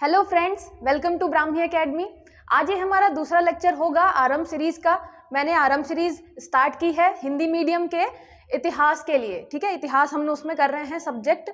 Hello friends, welcome to Brahmi academy. आज ये हमारा दूसरा लेक्चर होगा आरंभ सीरीज का। मैंने आरंभ सीरीज स्टार्ट की है हिंदी मीडियम के इतिहास के लिए। ठीक है, इतिहास हम उसमें कर रहे हैं सब्जेक्ट।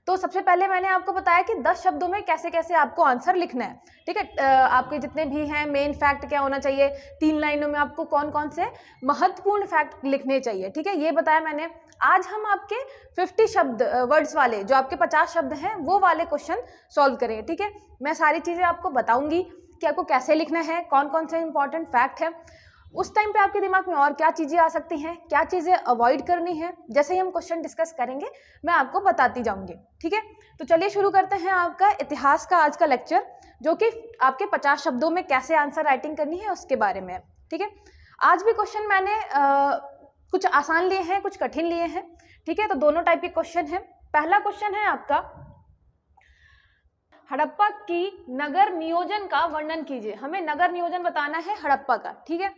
तो सबसे पहले मैंने आपको बताया कि 10 शब्दों में कैसे कैसे आपको आंसर लिखना है। ठीक है, आपके जितने भी हैं मेन फैक्ट क्या होना चाहिए, 3 लाइनों में आपको कौन कौन से महत्वपूर्ण फैक्ट लिखने चाहिए। ठीक है, ये बताया मैंने। आज हम आपके 50 शब्द वर्ड्स वाले, जो आपके 50 शब्द हैं, वो वाले क्वेश्चन सॉल्व करेंगे। ठीक है, मैं सारी चीज़ें आपको बताऊंगी कि आपको कैसे लिखना है, कौन कौन से इंपॉर्टेंट फैक्ट है। उस टाइम पे आपके दिमाग में और क्या चीज़ें आ सकती हैं, क्या चीज़ें अवॉइड करनी है, जैसे ही हम क्वेश्चन डिस्कस करेंगे मैं आपको बताती जाऊंगी। ठीक है, तो चलिए शुरू करते हैं आपका इतिहास का आज का लेक्चर, जो कि आपके 50 शब्दों में कैसे आंसर राइटिंग करनी है उसके बारे में। ठीक है, आज भी क्वेश्चन मैंने कुछ आसान लिए हैं, कुछ कठिन लिए हैं। ठीक है, तो दोनों टाइप के क्वेश्चन हैं। पहला क्वेश्चन है आपका, हड़प्पा की नगर नियोजन का वर्णन कीजिए। हमें नगर नियोजन बताना है हड़प्पा का। ठीक है,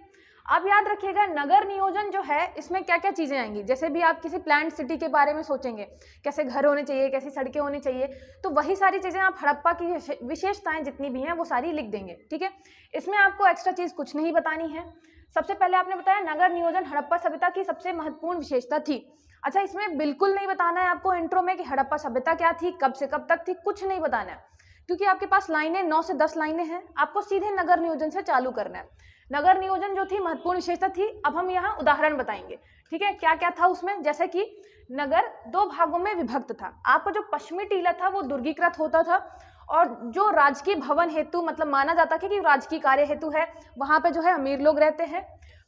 आप याद रखिएगा नगर नियोजन जो है इसमें क्या क्या चीजें आएंगी। जैसे भी आप किसी प्लान्ड सिटी के बारे में सोचेंगे, कैसे घर होने चाहिए, कैसी सड़कें होनी चाहिए, तो वही सारी चीजें आप हड़प्पा की विशेषताएं जितनी भी हैं वो सारी लिख देंगे। ठीक है, इसमें आपको एक्स्ट्रा चीज कुछ नहीं बतानी है। सबसे पहले आपने बताया नगर नियोजन हड़प्पा सभ्यता की सबसे महत्वपूर्ण विशेषता थी। अच्छा, इसमें बिल्कुल नहीं बताना है आपको इंट्रो में कि हड़प्पा सभ्यता क्या थी, कब से कब तक थी, कुछ नहीं बताना है, क्योंकि आपके पास लाइनें 9 से 10 लाइनें हैं। आपको सीधे नगर नियोजन से चालू करना है। नगर नियोजन जो थी महत्वपूर्ण विशेषता थी। अब हम यहाँ उदाहरण बताएंगे। ठीक है, क्या क्या था उसमें, जैसे कि नगर 2 भागों में विभक्त था। आपका जो पश्चिमी टीला था वो दुर्गीकृत होता था, और जो राजकीय भवन हेतु, मतलब माना जाता था कि राजकीय कार्य हेतु है, वहां पे जो है अमीर लोग रहते हैं।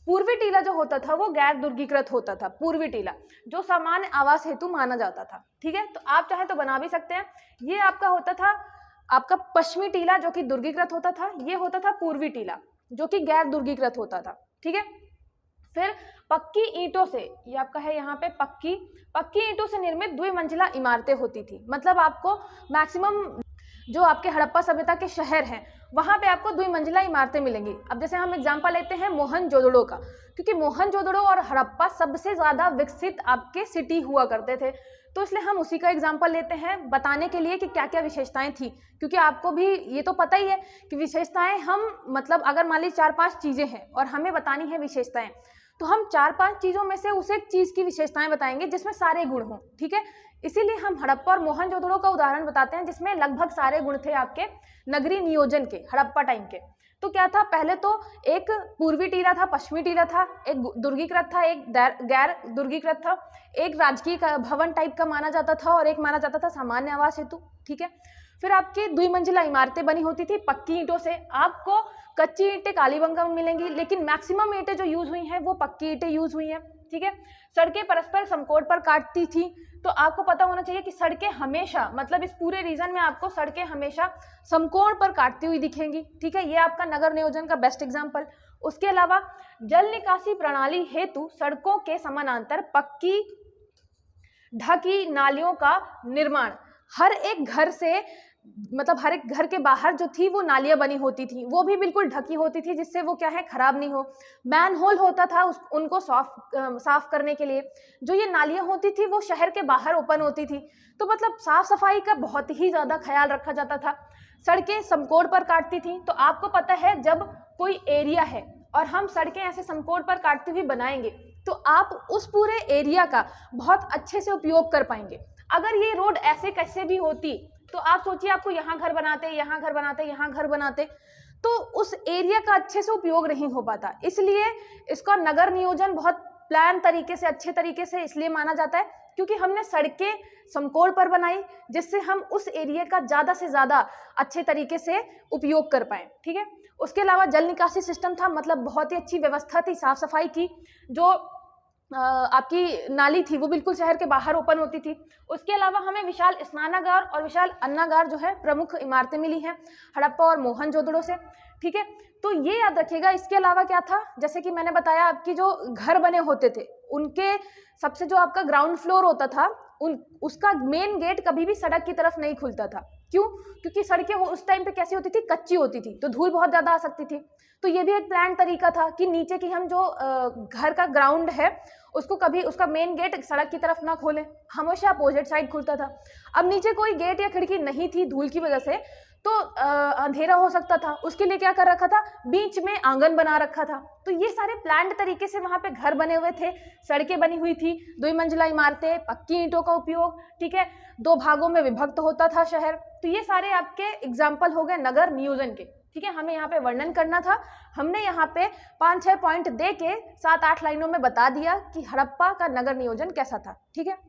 पूर्वी टीला जो होता था वो गैर दुर्गीकृत होता था। पूर्वी टीला जो सामान्य आवास हेतु माना जाता था। ठीक है, तो आप चाहे तो बना भी सकते हैं। ये आपका होता था आपका पश्चिमी टीला जो कि दुर्गीकृत होता था, ये होता था पूर्वी टीला जो कि गैर दुर्गीकृत होता था। ठीक है, फिर पक्की ईंटों से, ये आपका है यहाँ पे पक्की ईंटों से निर्मित द्विमंजिला इमारतें होती थी। मतलब आपको मैक्सिमम जो आपके हड़प्पा सभ्यता के शहर हैं वहां पे आपको द्विमंजिला इमारतें मिलेंगी। अब जैसे हम एग्जांपल लेते हैं मोहनजोदड़ो का, क्योंकि मोहनजोदड़ो और हड़प्पा सबसे ज्यादा विकसित आपके सिटी हुआ करते थे, तो इसलिए हम उसी का एग्जांपल लेते हैं बताने के लिए कि क्या क्या विशेषताएं थी। क्योंकि आपको भी ये तो पता ही है कि विशेषताएं हम, मतलब अगर मान लीजिए 4-5 चीजें हैं और हमें बतानी है विशेषताएं, तो हम 4-5 चीजों में से उस एक चीज की विशेषताएं बताएंगे जिसमें सारे गुण हों। ठीक है, इसीलिए हम हड़प्पा और मोहनजोदड़ो का उदाहरण बताते हैं जिसमें लगभग सारे गुण थे आपके नगरीय नियोजन के, हड़प्पा टाइम के। तो क्या था, पहले तो एक पूर्वी टीला था, पश्चिमी टीला था, एक दुर्गीकृत था, एक गैर दुर्गीकृत था, एक राजकीय भवन टाइप का माना जाता था और एक माना जाता था सामान्य आवास हेतु। ठीक है, फिर आपकी द्विमंजिला इमारतें बनी होती थी पक्की ईंटों से। आपको कच्ची ईंटें कालीबंगा में मिलेंगी, लेकिन मैक्सिमम ईंटें जो यूज हुई हैं वो पक्की ईंटें यूज हुई हैं। ठीक है, सड़कें परस्पर समकोण पर काटती थी। तो आपको पता होना चाहिए कि सड़कें हमेशा, मतलब इस पूरे रीजन में आपको सड़कें हमेशा समकोण पर काटती हुई दिखेंगी। ठीक है, ये आपका नगर नियोजन का बेस्ट एग्जांपल। उसके अलावा जल निकासी प्रणाली हेतु सड़कों के समानांतर पक्की ढकी नालियों का निर्माण। हर एक घर से, मतलब हर एक घर के बाहर जो थी वो नालियां बनी होती थी, वो भी बिल्कुल ढकी होती थी जिससे वो क्या है, खराब नहीं हो। मैन होल होता था उनको साफ करने के लिए। जो ये नालियां होती थी वो शहर के बाहर ओपन होती थी, तो मतलब साफ सफाई का बहुत ही ज्यादा ख्याल रखा जाता था। सड़कें समकोण पर काटती थी। तो आपको पता है जब कोई एरिया है और हम सड़कें ऐसे समकोण पर काटती हुई बनाएंगे तो आप उस पूरे एरिया का बहुत अच्छे से उपयोग कर पाएंगे। अगर ये रोड ऐसे कैसे भी होती तो आप सोचिए, आपको यहाँ घर बनाते, यहाँ घर बनाते, यहाँ घर बनाते, तो उस एरिया का अच्छे से उपयोग नहीं हो पाता। इसलिए इसका नगर नियोजन बहुत प्लान तरीके से, अच्छे तरीके से इसलिए माना जाता है क्योंकि हमने सड़कें समकोण पर बनाई जिससे हम उस एरिया का ज्यादा से ज्यादा अच्छे तरीके से उपयोग कर पाए। ठीक है, उसके अलावा जल निकासी सिस्टम था, मतलब बहुत ही अच्छी व्यवस्था थी साफ सफाई की। जो आपकी नाली थी वो बिल्कुल शहर के बाहर ओपन होती थी। उसके अलावा हमें विशाल स्नानागार और विशाल अन्नागार जो है प्रमुख इमारतें मिली हैं हड़प्पा और मोहनजोदड़ो से। ठीक है, तो ये याद रखिएगा। इसके अलावा क्या था, जैसे कि मैंने बताया आपकी जो घर बने होते थे उनके सबसे जो आपका ग्राउंड फ्लोर होता था उसका मेन गेट कभी भी सड़क की तरफ नहीं खुलता था। क्यों? क्योंकि सड़कें उस टाइम पे कैसी होती थी, कच्ची होती थी, तो धूल बहुत ज्यादा आ सकती थी। तो ये भी एक प्लान तरीका था कि नीचे की हम जो घर का ग्राउंड है उसको कभी उसका मेन गेट सड़क की तरफ ना खोलें, हमेशा अपोजिट साइड खुलता था। अब नीचे कोई गेट या खिड़की नहीं थी धूल की वजह से, तो अंधेरा हो सकता था, उसके लिए क्या कर रखा था, बीच में आंगन बना रखा था। तो ये सारे प्लान्ड तरीके से वहां पे घर बने हुए थे, सड़कें बनी हुई थी, 2 मंजिला इमारतें, पक्की ईंटों का उपयोग, ठीक है, 2 भागों में विभक्त होता था शहर। तो ये सारे आपके एग्जाम्पल हो गए नगर नियोजन के, ठीक है। हमें यहाँ पे वर्णन करना था, हमने यहाँ पे 5-6 पॉइंट दे के 7-8 लाइनों में बता दिया कि हड़प्पा का नगर नियोजन कैसा था, ठीक है।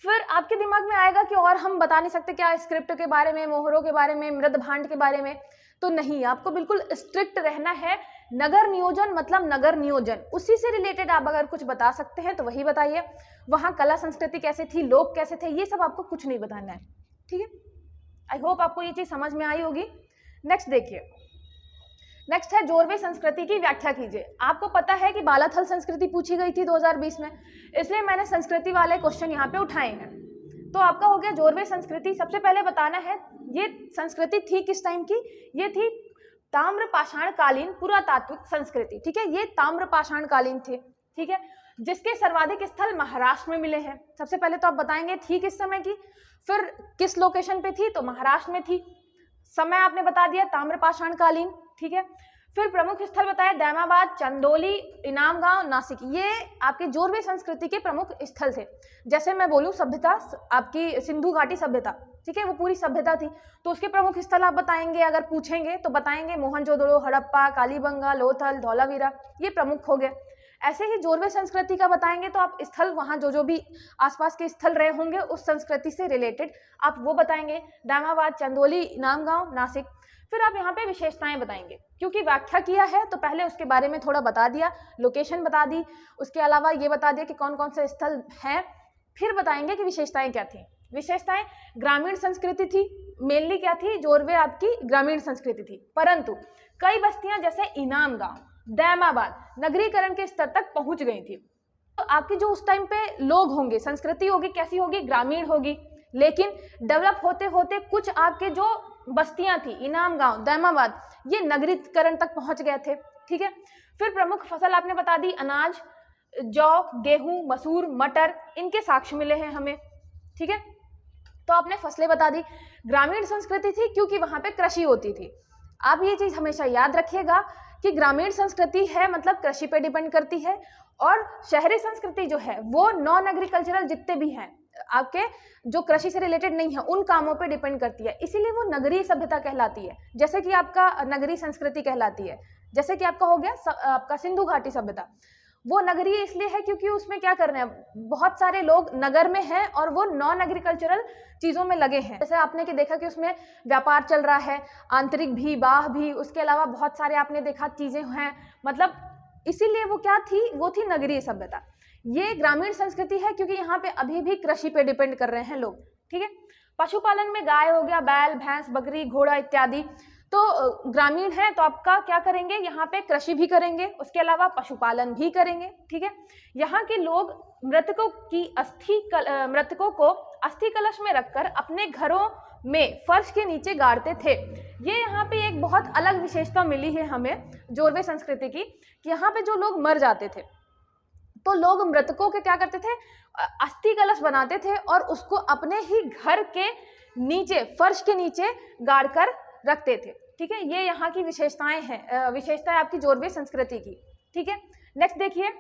फिर आपके दिमाग में आएगा कि और हम बता नहीं सकते क्या स्क्रिप्ट के बारे में, मोहरों के बारे में, मृद भांड के बारे में। तो नहीं, आपको बिल्कुल स्ट्रिक्ट रहना है। नगर नियोजन मतलब नगर नियोजन, उसी से रिलेटेड आप अगर कुछ बता सकते हैं तो वही बताइए। वहाँ कला संस्कृति कैसे थी, लोग कैसे थे, ये सब आपको कुछ नहीं बताना है, ठीक है। आई होप आपको ये चीज समझ में आई होगी। नेक्स्ट देखिए, नेक्स्ट है जोरवे संस्कृति की व्याख्या कीजिए। आपको पता है कि बालाथल संस्कृति पूछी गई थी 2020 में, इसलिए मैंने संस्कृति वाले क्वेश्चन यहाँ पे उठाए हैं। तो आपका हो गया जोरवे संस्कृति। सबसे पहले बताना है ये संस्कृति थी किस टाइम की, ये थी ताम्र पाषाण कालीन पुरातात्विक संस्कृति, ठीक है। ये ताम्र पाषाण कालीन थे, ठीक है, जिसके सर्वाधिक स्थल महाराष्ट्र में मिले हैं। सबसे पहले तो आप बताएंगे थी किस समय की, फिर किस लोकेशन पे थी, तो महाराष्ट्र में थी। समय आपने बता दिया ताम्रपाषाण कालीन, ठीक है। फिर प्रमुख स्थल बताए दैमाबाद, चंदौली, इनामगांव, नासिक, ये आपके जोरवे संस्कृति के प्रमुख स्थल थे। जैसे मैं बोलूं सभ्यता, आपकी सिंधु घाटी सभ्यता, ठीक है, वो पूरी सभ्यता थी, तो उसके प्रमुख स्थल आप बताएंगे, अगर पूछेंगे तो बताएंगे मोहनजोदड़ो, हड़प्पा, कालीबंगा, लोथल, धौलावीरा, ये प्रमुख हो गए। ऐसे ही जोरवे संस्कृति का बताएंगे तो आप स्थल वहाँ जो जो भी आसपास के स्थल रहे होंगे उस संस्कृति से रिलेटेड आप वो बताएंगे, दामाबाद, चंदौली, इनामगांव, नासिक। फिर आप यहाँ पे विशेषताएं बताएंगे, क्योंकि व्याख्या किया है तो पहले उसके बारे में थोड़ा बता दिया, लोकेशन बता दी, उसके अलावा ये बता दिया कि कौन कौन से स्थल हैं। फिर बताएंगे कि विशेषताएं क्या थी। विशेषताएं ग्रामीण संस्कृति थी, मेनली क्या थी, जोरवे आपकी ग्रामीण संस्कृति थी, परंतु कई बस्तियां जैसे इनामगांव, दैमाबाद नगरीकरण के स्तर तक पहुंच गई थी। तो आपकी जो उस टाइम पे लोग होंगे, संस्कृति होगी, कैसी होगी, ग्रामीण होगी, लेकिन डेवलप होते होते कुछ आपके जो बस्तियां थी, इनामगांव, दैमाबाद, ये नगरीकरण तक पहुंच गए थे, ठीक है। फिर प्रमुख फसल आपने बता दी, अनाज, जौ, गेहूं, मसूर, मटर, इनके साक्ष्य मिले हैं हमें, ठीक है। तो आपने फसलें बता दी। ग्रामीण संस्कृति थी क्योंकि वहां पे कृषि होती थी। आप ये चीज हमेशा याद रखिएगा कि ग्रामीण संस्कृति है मतलब कृषि पे डिपेंड करती है, और शहरी संस्कृति जो है वो नॉन एग्रीकल्चरल जितने भी हैं आपके जो कृषि से रिलेटेड नहीं है उन कामों पे डिपेंड करती है, इसीलिए वो नगरीय सभ्यता कहलाती है। जैसे कि आपका नगरीय संस्कृति कहलाती है, जैसे कि आपका हो गया आपका सिंधु घाटी सभ्यता, वो नगरीय इसलिए है क्योंकि उसमें क्या कर रहे हैं, बहुत सारे लोग नगर में हैं और वो नॉन एग्रीकल्चरल चीज़ों में लगे हैं। जैसे आपने कि देखा कि उसमें व्यापार चल रहा है, आंतरिक भी, बाह्य भी, उसके अलावा बहुत सारे आपने देखा चीज़ें हैं, मतलब इसीलिए वो क्या थी, वो थी नगरीय सभ्यता। ये ग्रामीण संस्कृति है क्योंकि यहाँ पे अभी भी कृषि पे डिपेंड कर रहे हैं लोग, ठीक है। पशुपालन में गाय हो गया, बैल, भैंस, बकरी, घोड़ा इत्यादि तो ग्रामीण है, तो आपका क्या करेंगे, यहाँ पे कृषि भी करेंगे, उसके अलावा पशुपालन भी करेंगे, ठीक है। यहाँ के लोग मृतकों को अस्थि कलश में रखकर अपने घरों में फर्श के नीचे गाड़ते थे। ये यहाँ पे एक बहुत अलग विशेषता मिली है हमें जोरवे संस्कृति की, कि यहाँ पे जो लोग मर जाते थे तो लोग मृतकों के क्या करते थे, अस्थि कलश बनाते थे और उसको अपने ही घर के नीचे, फर्श के नीचे गाड़ कर रखते थे, ठीक है। ये यहाँ की विशेषताएं हैं, विशेषताएं आपकी जोरवे संस्कृति की, ठीक है। नेक्स्ट देखिए,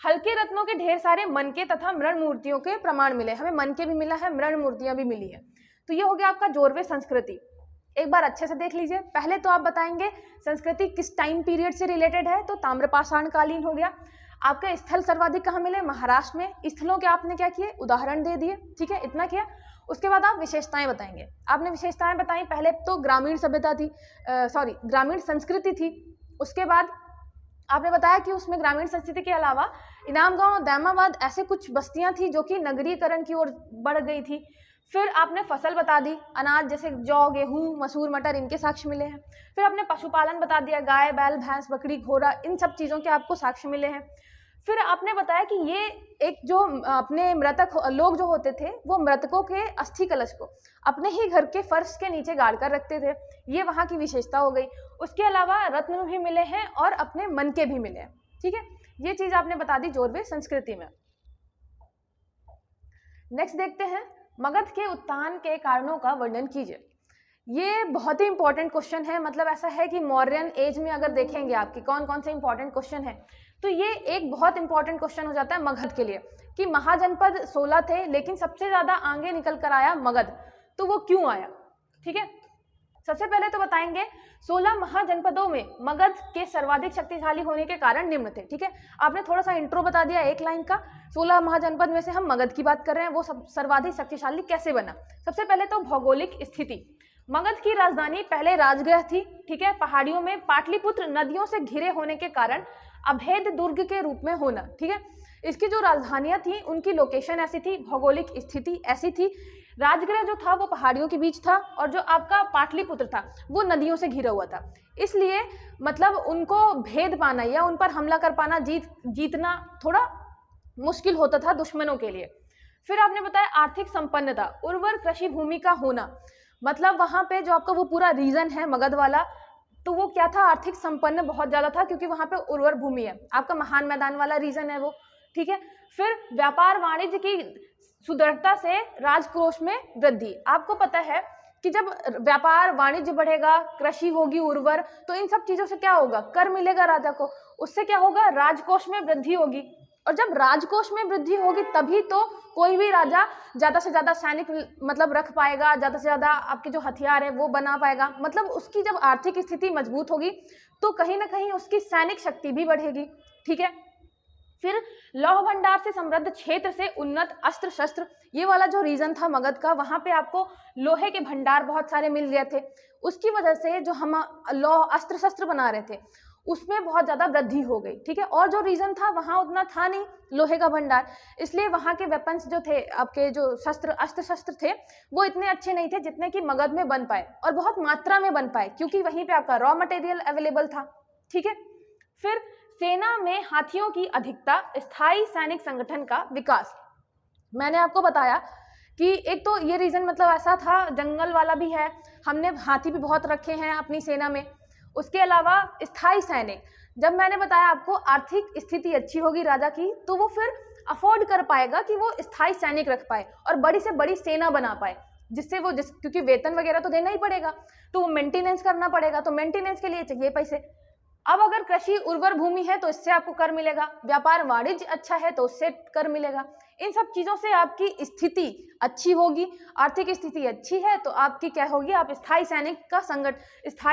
हल्के रत्नों के ढेर सारे मनके तथा मृण मूर्तियों के प्रमाण मिले। हमें मनके भी मिला है, मृण मूर्तियां भी मिली है। तो ये हो गया आपका जोरवे संस्कृति। एक बार अच्छे से देख लीजिए। पहले तो आप बताएंगे संस्कृति किस टाइम पीरियड से रिलेटेड है, तो ताम्रपाषाण कालीन हो गया। आपके स्थल सर्वाधिक कहाँ मिले, महाराष्ट्र में। स्थलों के आपने क्या किए, उदाहरण दे दिए, ठीक है, इतना किया। उसके बाद आप विशेषताएं बताएंगे। आपने विशेषताएं बताई, पहले तो ग्रामीण सभ्यता थी, ग्रामीण संस्कृति थी। उसके बाद आपने बताया कि उसमें ग्रामीण संस्कृति के अलावा इनामगांव, दैमाबाद ऐसे कुछ बस्तियां थी जो कि नगरीकरण की ओर बढ़ गई थी। फिर आपने फसल बता दी, अनाज जैसे जौ, गेहूं, मसूर, मटर, इनके साक्ष्य मिले हैं। फिर आपने पशुपालन बता दिया, गाय, बैल, भैंस, बकरी, घोड़ा, इन सब चीज़ों के आपको साक्ष्य मिले हैं। फिर आपने बताया कि ये एक जो अपने मृतक लोग जो होते थे वो मृतकों के अस्थि कलश को अपने ही घर के फर्श के नीचे गाड़ कर रखते थे, ये वहाँ की विशेषता हो गई। उसके अलावा रत्न भी मिले हैं और अपने मन के भी मिले हैं, ठीक है। ये चीज़ आपने बता दी जोरवे संस्कृति में। नेक्स्ट देखते हैं, मगध के उत्थान के कारणों का वर्णन कीजिए। ये बहुत ही इंपॉर्टेंट क्वेश्चन है, मतलब ऐसा है कि मौर्यन एज में अगर देखेंगे आपके कौन कौन से इंपॉर्टेंट क्वेश्चन है तो ये एक बहुत इंपॉर्टेंट क्वेश्चन हो जाता है मगध के लिए कि महाजनपद 16 थे लेकिन सबसे ज्यादा आगे निकल कर आया मगध, तो वो क्यों आया। ठीक है, सबसे पहले तो बताएंगे 16 महाजनपदों में मगध के सर्वाधिक शक्तिशाली होने के कारण निम्न थे। ठीक है, आपने थोड़ा सा इंट्रो बता दिया एक लाइन का, 16 महाजनपद में से हम मगध की बात कर रहे हैं, वो सर्वाधिक शक्तिशाली कैसे बना। सबसे पहले तो भौगोलिक स्थिति, मगध की राजधानी पहले राजगृह थी। ठीक है, पहाड़ियों में पाटलिपुत्र नदियों से घिरे होने के कारण अभेद दुर्ग के रूप में होना। ठीक है, इसकी जो राजधानियां थी उनकी लोकेशन ऐसी थी, भौगोलिक स्थिति ऐसी थी, राजगृह जो था वो पहाड़ियों के बीच था और जो आपका पाटलिपुत्र था वो नदियों से घिरा हुआ था, इसलिए मतलब उनको भेद पाना या उन पर हमला कर पाना, जीतना थोड़ा मुश्किल होता था दुश्मनों के लिए। फिर आपने बताया आर्थिक संपन्नता, उर्वर कृषि भूमि का होना, मतलब वहां पे जो आपका वो पूरा रीजन है मगध वाला, तो वो क्या था, आर्थिक संपन्न बहुत ज्यादा था क्योंकि वहां पे उर्वर भूमि है, आपका महान मैदान वाला रीजन है वो। ठीक है, फिर व्यापार वाणिज्य की सुदृढ़ता से राजकोष में वृद्धि, आपको पता है कि जब व्यापार वाणिज्य बढ़ेगा, कृषि होगी उर्वर, तो इन सब चीजों से क्या होगा, कर मिलेगा राजा को, उससे क्या होगा, राजकोष में वृद्धि होगी, और जब राजकोष में वृद्धि होगी तभी तो कोई भी राजा ज्यादा से ज्यादा सैनिक मतलब रख पाएगा, ज्यादा से ज्यादा आपके जो हथियार है वो बना पाएगा, मतलब उसकी जब आर्थिक स्थिति मजबूत होगी तो कहीं ना कहीं उसकी सैनिक शक्ति भी बढ़ेगी। ठीक है, फिर लौह भंडार से समृद्ध क्षेत्र से उन्नत अस्त्र शस्त्र, ये वाला जो रीजन था मगध का, वहां पे आपको लोहे के भंडार बहुत सारे मिल गए थे, उसकी वजह से जो हम लौह अस्त्र शस्त्र बना रहे थे उसमें बहुत ज्यादा वृद्धि हो गई। ठीक है, और जो रीजन था वहां उतना था नहीं लोहे का भंडार, इसलिए वहां के वेपन्स जो थे, आपके जो अस्त्र शस्त्र थे वो इतने अच्छे नहीं थे जितने कि मगध में बन पाए, और बहुत मात्रा में बन पाए क्योंकि वहीं पे आपका रॉ मटेरियल अवेलेबल था। ठीक है, फिर सेना में हाथियों की अधिकता, स्थायी सैनिक संगठन का विकास, मैंने आपको बताया कि एक तो ये रीजन मतलब ऐसा था, जंगल वाला भी है, हमने हाथी भी बहुत रखे हैं अपनी सेना में, उसके अलावा स्थायी सैनिक, जब मैंने बताया आपको आर्थिक स्थिति अच्छी होगी राजा की तो वो फिर अफोर्ड कर पाएगा कि वो स्थायी सैनिक रख पाए और बड़ी से बड़ी सेना बना पाए, जिससे वो क्योंकि वेतन वगैरह तो देना ही पड़ेगा तो वो मेंटेनेंस करना पड़ेगा, तो मेंटेनेंस के लिए चाहिए पैसे। अब अगर कृषि उर्वर भूमि है तो इससे आपको कर मिलेगा, व्यापार वाणिज्य अच्छा है तो उससे कर मिलेगा, इन सब चीजों से आपकी स्थिति अच्छी होगी, आर्थिक स्थिति अच्छी है तो आपकी क्या होगी, आप स्थायी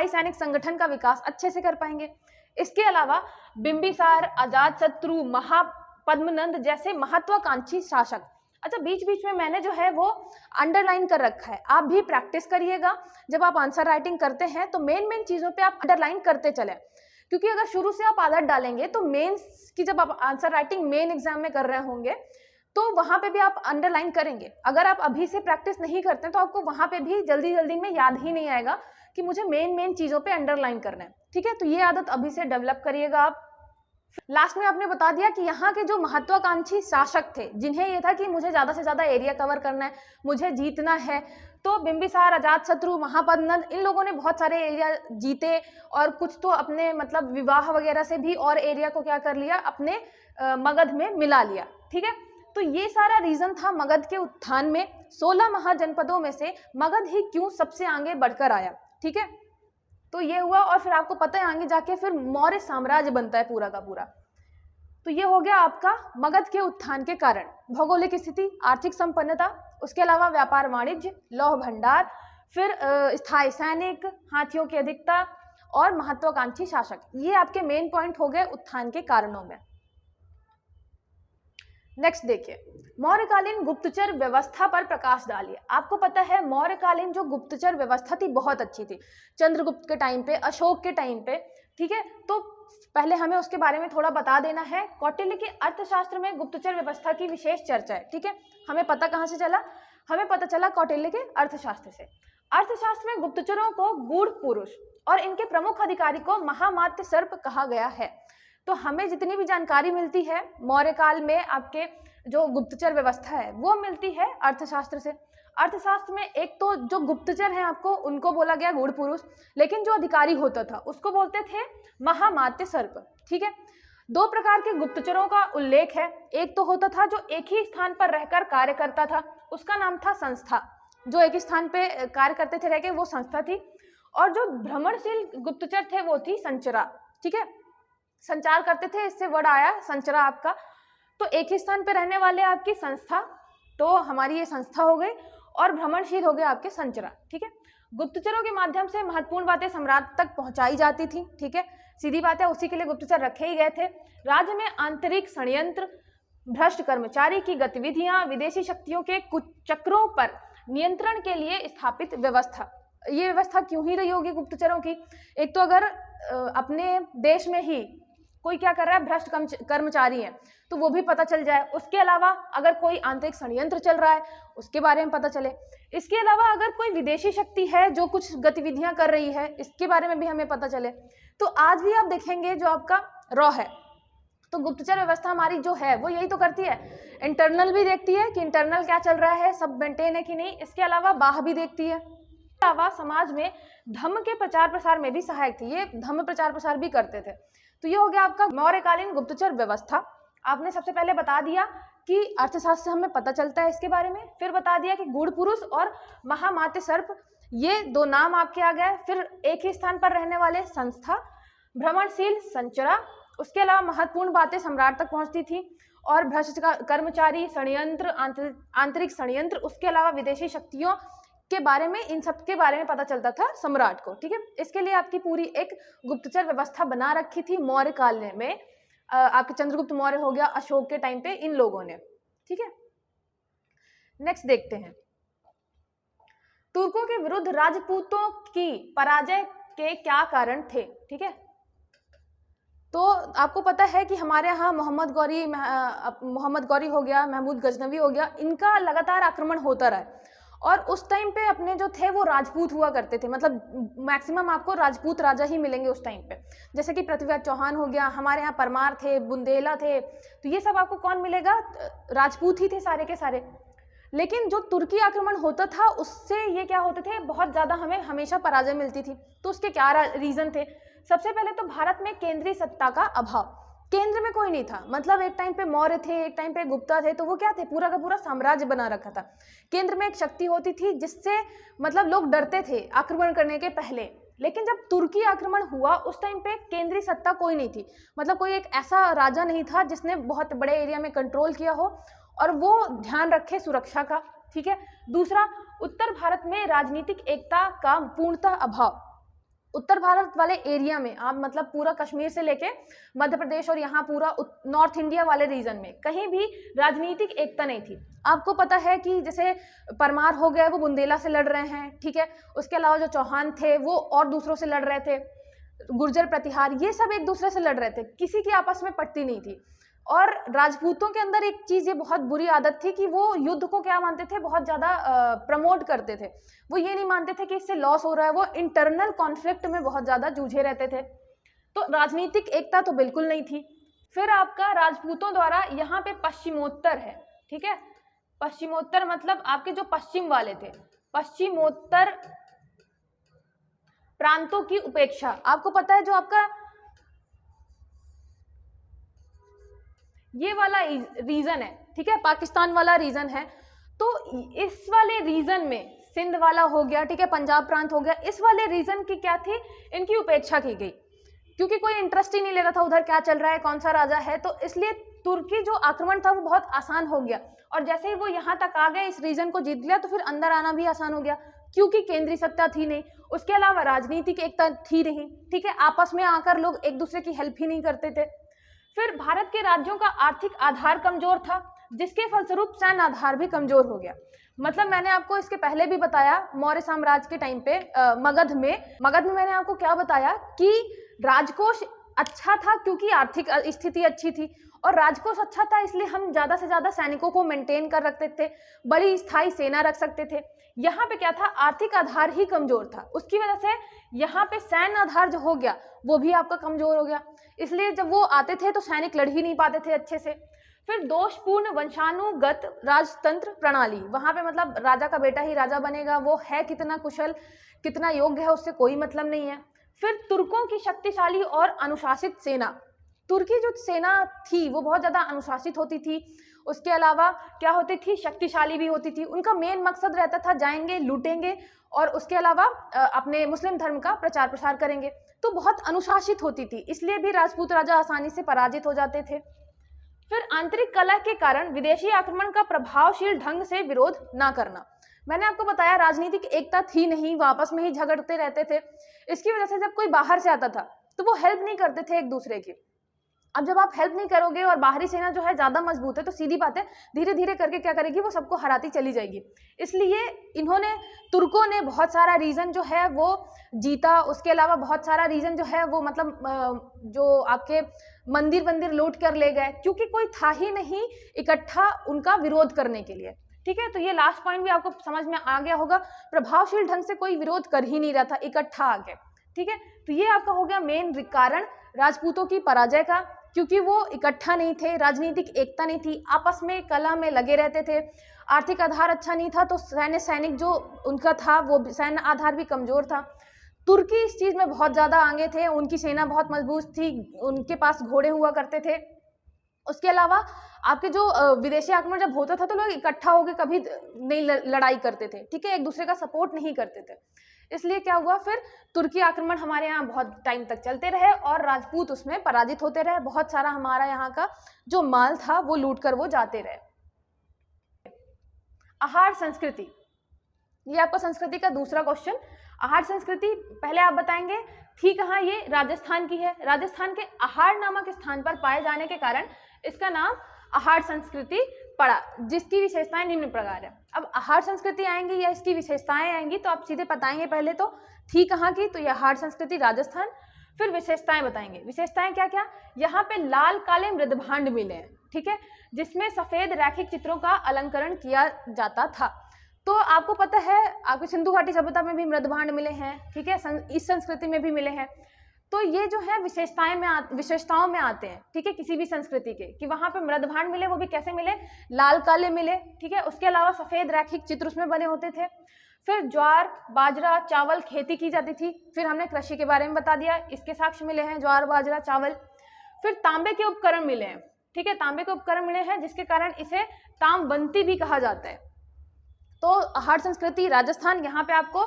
सैनिक संगठन का विकास अच्छे से कर पाएंगे। इसके अलावा बिंबिसार, अजातशत्रु, महापद्मनंद जैसे महत्वाकांक्षी शासक, अच्छा बीच बीच में मैंने जो है वो अंडरलाइन कर रखा है, आप भी प्रैक्टिस करिएगा, जब आप आंसर राइटिंग करते हैं तो मेन चीजों पे आप अंडरलाइन करते चले, क्योंकि अगर शुरू से आप आदत डालेंगे तो मेंस की जब आप आंसर राइटिंग मेन एग्जाम में कर रहे होंगे तो वहां पे भी आप अंडरलाइन करेंगे। अगर आप अभी से प्रैक्टिस नहीं करते तो आपको वहां पे भी जल्दी जल्दी में याद ही नहीं आएगा कि मुझे मेन चीजों पे अंडरलाइन करना है। ठीक है, तो ये आदत अभी से डेवलप करिएगा आप। लास्ट में आपने बता दिया कि यहाँ के जो महत्वाकांक्षी शासक थे, जिन्हें ये था कि मुझे ज्यादा से ज्यादा एरिया कवर करना है, मुझे जीतना है, तो बिंबिसार, अजातशत्रु, महापद्मनंद, इन लोगों ने बहुत सारे एरिया जीते और कुछ तो अपने मतलब विवाह वगैरह से भी और एरिया को क्या कर लिया, अपने मगध में मिला लिया। ठीक है, तो ये सारा रीजन था मगध के उत्थान में। 16 महाजनपदों में से मगध ही क्यों सबसे आगे बढ़कर आया। ठीक है, तो ये हुआ, और फिर आपको पता है आगे जाके फिर मौर्य साम्राज्य बनता है पूरा का पूरा। तो ये हो गया आपका मगध के उत्थान के कारण, भौगोलिक स्थिति, आर्थिक संपन्नता, उसके अलावा व्यापार वाणिज्य, लौह भंडार, फिर स्थायी सैनिक, हाथियों की अधिकता और महत्वाकांक्षी शासक, ये आपके मेन पॉइंट हो गए उत्थान के कारणों में। नेक्स्ट देखिए, मौर्यकालीन गुप्तचर व्यवस्था पर प्रकाश डालिए। आपको पता है मौर्यकालीन जो गुप्तचर व्यवस्था थी बहुत अच्छी थी, चंद्रगुप्त के टाइम पे, अशोक के टाइम पे। ठीक है, तो पहले हमें उसके बारे में थोड़ा बता देना है। कौटिल्य के अर्थशास्त्र में गुप्तचर व्यवस्था की विशेष चर्चा है। ठीक है, हमें पता कहाँ से चला, हमें पता चला कौटिल्य के अर्थशास्त्र से। अर्थशास्त्र में गुप्तचरों को गूढ़ पुरुष और इनके प्रमुख अधिकारी को महामात्य सर्प कहा गया है। तो हमें जितनी भी जानकारी मिलती है मौर्य काल में आपके जो गुप्तचर व्यवस्था है वो मिलती है अर्थशास्त्र से। अर्थशास्त्र में एक तो जो गुप्तचर हैं आपको उनको बोला गया गूढ़ पुरुष, लेकिन जो अधिकारी होता था उसको बोलते थे महामात्य सर्प। ठीक है, दो प्रकार के गुप्तचरों का उल्लेख है। एक तो होता था जो एक ही स्थान पर रहकर कार्य करता था, उसका नाम था संस्था। जो एक स्थान पे कार्य करते थे रह के, वो संस्था थी। और जो भ्रमणशील गुप्तचर थे वो थी संचरा, ठीक है, संचार करते थे, इससे वर्ड आया संचरा आपका। तो एक ही स्थान पे रहने वाले आपकी संस्था, तो हमारी ये संस्था हो गई, और भ्रमणशील हो गए आपके संचरा, ठीक है। गुप्तचरों के माध्यम से महत्वपूर्ण बातें सम्राट तक पहुंचाई जाती थी, ठीक है, सीधी बात है, उसी के लिए गुप्तचर रखे ही गए थे। राज्य में आंतरिक षड्यंत्र, भ्रष्ट कर्मचारी की गतिविधियां, विदेशी शक्तियों के कुछ चक्रों पर नियंत्रण के लिए स्थापित व्यवस्था। ये व्यवस्था क्यों ही रही होगी गुप्तचरों की? एक तो अगर अपने देश में ही कोई क्या कर रहा है, भ्रष्ट कर्मचारी है, तो वो भी पता चल जाए। उसके अलावा अगर कोई आंतरिक षड्यंत्र चल रहा है, उसके बारे में पता चले। इसके अलावा अगर कोई विदेशी शक्ति है जो कुछ गतिविधियां कर रही है, इसके बारे में भी हमें पता चले। तो आज भी आप देखेंगे जो आपका रॉ है, तो गुप्तचर व्यवस्था हमारी जो है वो यही तो करती है। इंटरनल भी देखती है कि इंटरनल क्या चल रहा है, सब मेंटेन है कि नहीं। इसके अलावा बाहर भी देखती है। इसके अलावा समाज में धर्म के प्रचार प्रसार में भी सहायक थी, ये धर्म प्रचार प्रसार भी करते थे। तो ये हो गया आपका मौर्यकालीन गुप्तचर व्यवस्था। आपने सबसे पहले बता दिया कि अर्थशास्त्र से हमें पता चलता है इसके बारे में, फिर बता दिया कि गूढ़ पुरुष और महामात्य सर्प, ये दो नाम आपके आ गए। फिर एक ही स्थान पर रहने वाले संस्था, भ्रमणशील संचरा, उसके अलावा महत्वपूर्ण बातें सम्राट तक पहुंचती थी, और भ्रष्ट कर्मचारी, षड्यंत्र, आंतरिक षड्यंत्र, उसके अलावा विदेशी शक्तियों के बारे में, इन सब के बारे में पता चलता था सम्राट को, ठीक है। इसके लिए आपकी पूरी एक गुप्तचर व्यवस्था बना रखी थी मौर्य काल में। आपके चंद्रगुप्त मौर्य हो गया, अशोक के टाइम पे इन लोगों ने, ठीक है। नेक्स्ट देखते हैं, तुर्कों के विरुद्ध राजपूतों की पराजय के क्या कारण थे, ठीक है। तो आपको पता है कि हमारे यहाँ मोहम्मद गौरी हो गया, महमूद गजनवी हो गया, इनका लगातार आक्रमण होता रहा। और उस टाइम पे अपने जो थे वो राजपूत हुआ करते थे, मतलब मैक्सिमम आपको राजपूत राजा ही मिलेंगे उस टाइम पे। जैसे कि पृथ्वीराज चौहान हो गया, हमारे यहाँ परमार थे, बुंदेला थे, तो ये सब आपको कौन मिलेगा? राजपूत ही थे सारे के सारे। लेकिन जो तुर्की आक्रमण होता था उससे ये क्या होते थे, बहुत ज़्यादा हमें हमेशा पराजय मिलती थी। तो उसके क्या रीज़न थे? सबसे पहले तो भारत में केंद्रीय सत्ता का अभाव, केंद्र में कोई नहीं था। मतलब एक टाइम पे मौर्य थे, एक टाइम पे गुप्ता थे, तो वो क्या थे, पूरा का पूरा साम्राज्य बना रखा था। केंद्र में एक शक्ति होती थी जिससे मतलब लोग डरते थे आक्रमण करने के पहले। लेकिन जब तुर्की आक्रमण हुआ उस टाइम पे केंद्रीय सत्ता कोई नहीं थी, मतलब कोई एक ऐसा राजा नहीं था जिसने बहुत बड़े एरिया में कंट्रोल किया हो और वो ध्यान रखे सुरक्षा का, ठीक है। दूसरा, उत्तर भारत में राजनीतिक एकता का पूर्णतः अभाव। उत्तर भारत वाले एरिया में आप मतलब पूरा कश्मीर से लेके मध्य प्रदेश और यहाँ पूरा नॉर्थ इंडिया वाले रीजन में कहीं भी राजनीतिक एकता नहीं थी। आपको पता है कि जैसे परमार हो गए वो बुंदेला से लड़ रहे हैं, ठीक है। उसके अलावा जो चौहान थे वो और दूसरों से लड़ रहे थे, गुर्जर प्रतिहार, ये सब एक दूसरे से लड़ रहे थे, किसी की आपस में पटती नहीं थी। और राजपूतों के अंदर एक चीज़ ये बहुत बुरी आदत थी कि वो युद्ध को क्या मानते थे, बहुत ज़्यादा प्रमोट करते थे। वो ये नहीं मानते थे कि इससे लॉस हो रहा है, वो इंटरनल कॉन्फ्लिक्ट में बहुत ज़्यादा जूझे रहते थे। तो राजनीतिक एकता तो बिल्कुल नहीं थी। फिर आपका राजपूतों द्वारा यहाँ पे पश्चिमोत्तर है, ठीक है। पश्चिमोत्तर मतलब आपके जो पश्चिम वाले थे, पश्चिमोत्तर प्रांतों की उपेक्षा। आपको पता है जो आपका ये वाला रीजन है, ठीक है, पाकिस्तान वाला रीजन है, तो इस वाले रीजन में सिंध वाला हो गया, ठीक है, पंजाब प्रांत हो गया, इस वाले रीजन की क्या थी, इनकी उपेक्षा की गई, क्योंकि कोई इंटरेस्ट ही नहीं लेता था उधर क्या चल रहा है, कौन सा राजा है। तो इसलिए तुर्की जो आक्रमण था वो बहुत आसान हो गया, और जैसे ही वो यहाँ तक आ गए, इस रीजन को जीत लिया, तो फिर अंदर आना भी आसान हो गया, क्योंकि केंद्रीय सत्ता थी नहीं। उसके अलावा राजनीतिक एकता थी नहीं, ठीक है, आपस में आकर लोग एक दूसरे की हेल्प ही नहीं करते थे। फिर भारत के राज्यों का आर्थिक आधार कमजोर था, जिसके फलस्वरूप सैन्य आधार भी कमजोर हो गया। मतलब मैंने आपको इसके पहले भी बताया, मौर्य साम्राज्य के टाइम पे मगध में मैंने आपको क्या बताया कि राजकोष अच्छा था क्योंकि आर्थिक स्थिति अच्छी थी, और राजकोष अच्छा था इसलिए हम ज़्यादा से ज़्यादा सैनिकों को मेंटेन कर रखते थे, बड़ी स्थायी सेना रख सकते थे। यहाँ पे क्या था, आर्थिक आधार ही कमजोर था, उसकी वजह से यहाँ पे सैन्य आधार जो हो गया वो भी आपका कमजोर हो गया। इसलिए जब वो आते थे तो सैनिक लड़ ही नहीं पाते थे अच्छे से। फिर दोषपूर्ण वंशानुगत राजतंत्र प्रणाली, वहाँ पे मतलब राजा का बेटा ही राजा बनेगा, वो है कितना कुशल, कितना योग्य है, उससे कोई मतलब नहीं है। फिर तुर्कों की शक्तिशाली और अनुशासित सेना, तुर्की जो सेना थी वो बहुत ज़्यादा अनुशासित होती थी, उसके अलावा क्या होती थी, शक्तिशाली भी होती थी। उनका मेन मकसद रहता था जाएंगे, लूटेंगे और उसके अलावा अपने मुस्लिम धर्म का प्रचार प्रसार करेंगे। तो बहुत अनुशासित होती थी, इसलिए भी राजपूत राजा आसानी से पराजित हो जाते थे। फिर आंतरिक कलह के कारण विदेशी आक्रमण का प्रभावशील ढंग से विरोध ना करना। मैंने आपको बताया राजनीतिक एकता थी नहीं, वो आपस में ही झगड़ते रहते थे। इसकी वजह से जब कोई बाहर से आता था तो वो हेल्प नहीं करते थे एक दूसरे की। अब जब आप हेल्प नहीं करोगे और बाहरी सेना जो है ज्यादा मजबूत है, तो सीधी बात है धीरे धीरे करके क्या करेगी, वो सबको हराती चली जाएगी। इसलिए इन्होंने, तुर्कों ने बहुत सारा रीजन जो है वो जीता। उसके अलावा बहुत सारा रीजन जो है वो मतलब जो आपके मंदिर वंदिर लूट कर ले गए, क्योंकि कोई था ही नहीं इकट्ठा उनका विरोध करने के लिए। ठीक है, तो ये लास्ट पॉइंट भी आपको समझ में आ गया होगा। प्रभावशील ढंग से कोई विरोध कर ही नहीं रहा था, इकट्ठा आ गए। ठीक है, तो ये आपका हो गया मेन कारण राजपूतों की पराजय का, क्योंकि वो इकट्ठा नहीं थे, राजनीतिक एकता नहीं थी, आपस में कलह में लगे रहते थे। आर्थिक आधार अच्छा नहीं था, तो सैनिक जो उनका था वो सैन्य आधार भी कमजोर था। तुर्की इस चीज में बहुत ज्यादा आगे थे, उनकी सेना बहुत मजबूत थी, उनके पास घोड़े हुआ करते थे। उसके अलावा आपके जो विदेशी आक्रमण जब होता था तो लोग इकट्ठा होकर कभी नहीं लड़ाई करते थे। ठीक है, एक दूसरे का सपोर्ट नहीं करते थे। इसलिए क्या हुआ, फिर तुर्की आक्रमण हमारे यहाँ बहुत टाइम तक चलते रहे और राजपूत उसमें पराजित होते रहे। बहुत सारा हमारा यहाँ का जो माल था वो लूट कर वो जाते रहे। आहार संस्कृति, ये आपका संस्कृति का दूसरा क्वेश्चन। आहार संस्कृति पहले आप बताएंगे थी कहाँ, ये राजस्थान की है। राजस्थान के आहार नामक स्थान पर पाए जाने के कारण इसका नाम आहार संस्कृति पड़ा, जिसकी विशेषताएं निम्न प्रकार है। अब आहार संस्कृति आएंगी या इसकी विशेषताएं आएंगी तो आप सीधे बताएंगे पहले तो थी कहाँ की, तो यह आहार संस्कृति राजस्थान। फिर विशेषताएं बताएंगे। विशेषताएं क्या क्या, यहाँ पे लाल काले मृदभांड मिले हैं। ठीक है, जिसमें सफेद रैखिक चित्रों का अलंकरण किया जाता था। तो आपको पता है आपके सिंधु घाटी सभ्यता में भी मृदभांड मिले हैं। ठीक है, इस संस्कृति में भी मिले हैं। तो ये जो है विशेषताओं में आते हैं। ठीक है, किसी भी संस्कृति के, कि वहां पे मृदभांड मिले, वो भी कैसे मिले, लाल काले मिले। ठीक है, उसके अलावा सफेद रैखिक चित्र उसमें बने होते थे। फिर ज्वार बाजरा चावल खेती की जाती थी। फिर हमने कृषि के बारे में बता दिया, इसके साक्ष्य मिले हैं, ज्वार बाजरा चावल। फिर तांबे के उपकरण मिले हैं। ठीक है, तांबे के उपकरण मिले हैं, जिसके कारण इसे ताम्रवंती भी कहा जाता है। तो आहार संस्कृति राजस्थान, यहाँ पे आपको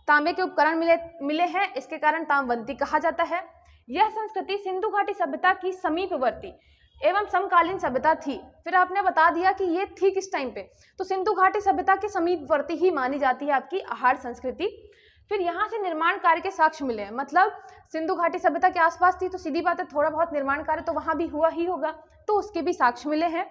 तांबे के उपकरण मिले हैं, इसके कारण ताम्रवंती कहा जाता है। यह संस्कृति सिंधु घाटी सभ्यता की समीपवर्ती एवं समकालीन सभ्यता थी। फिर आपने बता दिया कि ये थी किस टाइम पे, तो सिंधु घाटी सभ्यता के समीपवर्ती ही मानी जाती है आपकी आहार संस्कृति। फिर यहाँ से निर्माण कार्य के साक्ष्य मिले हैं, मतलब सिंधु घाटी सभ्यता के आसपास थी तो सीधी बात है थोड़ा बहुत निर्माण कार्य तो वहां भी हुआ ही होगा, तो उसके भी साक्ष्य मिले हैं।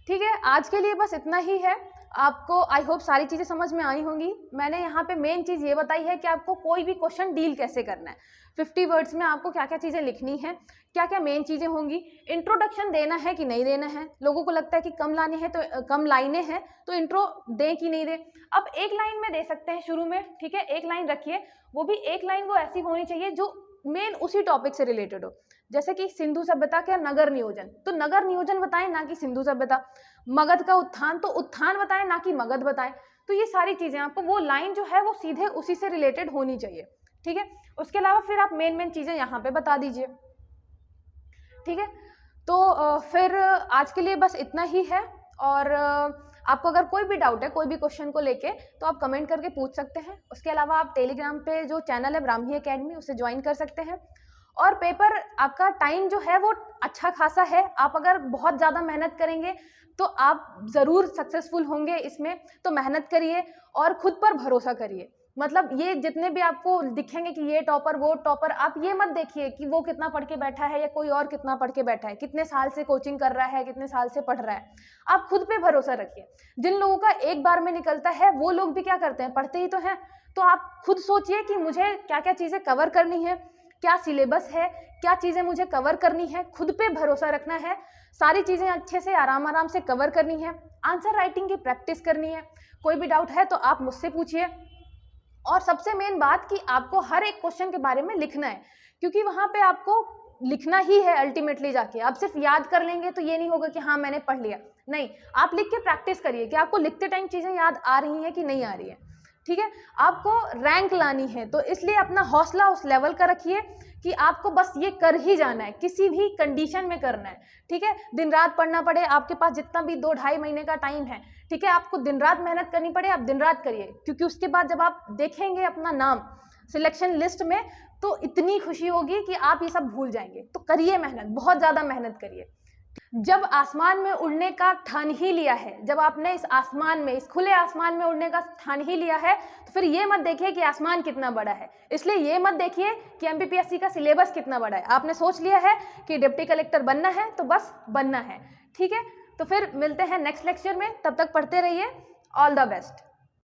ठीक है, आज के लिए बस इतना ही है। आपको आई होप सारी चीजें समझ में आई होंगी। मैंने यहाँ पे मेन चीज ये बताई है कि आपको कोई भी क्वेश्चन डील कैसे करना है। 50 वर्ड्स में आपको क्या क्या चीजें लिखनी है, क्या क्या मेन चीजें होंगी, इंट्रोडक्शन देना है कि नहीं देना है। लोगों को लगता है कि कम लाने हैं तो कम लाइनें हैं तो इंट्रो दें कि नहीं दें। अब एक लाइन में दे सकते हैं शुरू में। ठीक है, एक लाइन रखिए, वो भी एक लाइन वो ऐसी होनी चाहिए जो मेन उसी टॉपिक से रिलेटेड हो। जैसे कि सिंधु सभ्यता का नगर नियोजन, तो नगर नियोजन बताएं ना कि सिंधु सभ्यता। मगध का उत्थान, तो उत्थान बताएं ना कि मगध बताएं। तो ये सारी चीजें आपको वो लाइन जो है वो सीधे उसी से रिलेटेड होनी चाहिए। ठीक है, उसके अलावा फिर आप मेन चीजें यहाँ पे बता दीजिए। ठीक है, तो फिर आज के लिए बस इतना ही है। और आपको अगर कोई भी डाउट है कोई भी क्वेश्चन को लेके तो आप कमेंट करके पूछ सकते हैं। उसके अलावा आप टेलीग्राम पे जो चैनल है ब्राह्मी एकेडमी उसे ज्वाइन कर सकते हैं। और पेपर आपका टाइम जो है वो अच्छा खासा है, आप अगर बहुत ज़्यादा मेहनत करेंगे तो आप ज़रूर सक्सेसफुल होंगे इसमें। तो मेहनत करिए और खुद पर भरोसा करिए। मतलब ये जितने भी आपको दिखेंगे कि ये टॉपर वो टॉपर, आप ये मत देखिए कि वो कितना पढ़ के बैठा है या कोई और कितना पढ़ के बैठा है, कितने साल से कोचिंग कर रहा है, कितने साल से पढ़ रहा है। आप खुद पे भरोसा रखिए। जिन लोगों का एक बार में निकलता है वो लोग भी क्या करते हैं, पढ़ते ही तो हैं। तो आप खुद सोचिए कि मुझे क्या क्या चीज़ें कवर करनी है, क्या सिलेबस है, क्या चीज़ें मुझे कवर करनी है। खुद पे भरोसा रखना है, सारी चीज़ें अच्छे से आराम से कवर करनी है। आंसर राइटिंग की प्रैक्टिस करनी है। कोई भी डाउट है तो आप मुझसे पूछिए। और सबसे मेन बात कि आपको हर एक क्वेश्चन के बारे में लिखना है, क्योंकि वहाँ पे आपको लिखना ही है अल्टीमेटली जाके। आप सिर्फ याद कर लेंगे तो ये नहीं होगा कि हाँ मैंने पढ़ लिया, नहीं, आप लिख के प्रैक्टिस करिए कि आपको लिखते टाइम चीज़ें याद आ रही हैं कि नहीं आ रही है। ठीक है, आपको रैंक लानी है, तो इसलिए अपना हौसला उस लेवल का रखिए कि आपको बस ये कर ही जाना है, किसी भी कंडीशन में करना है। ठीक है, दिन रात पढ़ना पड़े, आपके पास जितना भी 2-2.5 महीने का टाइम है, ठीक है, आपको दिन रात मेहनत करनी पड़े, आप दिन रात करिए, क्योंकि उसके बाद जब आप देखेंगे अपना नाम सिलेक्शन लिस्ट में तो इतनी खुशी होगी कि आप ये सब भूल जाएंगे। तो करिए मेहनत, बहुत ज़्यादा मेहनत करिए। जब आसमान में उड़ने का ठान ही लिया है, जब आपने इस आसमान में, इस खुले आसमान में उड़ने का ठान ही लिया है, तो फिर ये मत देखिए कि आसमान कितना बड़ा है, इसलिए ये मत देखिए कि एमपीपीएससी का सिलेबस कितना बड़ा है। आपने सोच लिया है कि डिप्टी कलेक्टर बनना है तो बस बनना है। ठीक है, तो फिर मिलते हैं नेक्स्ट लेक्चर में, तब तक पढ़ते रहिए। All the best.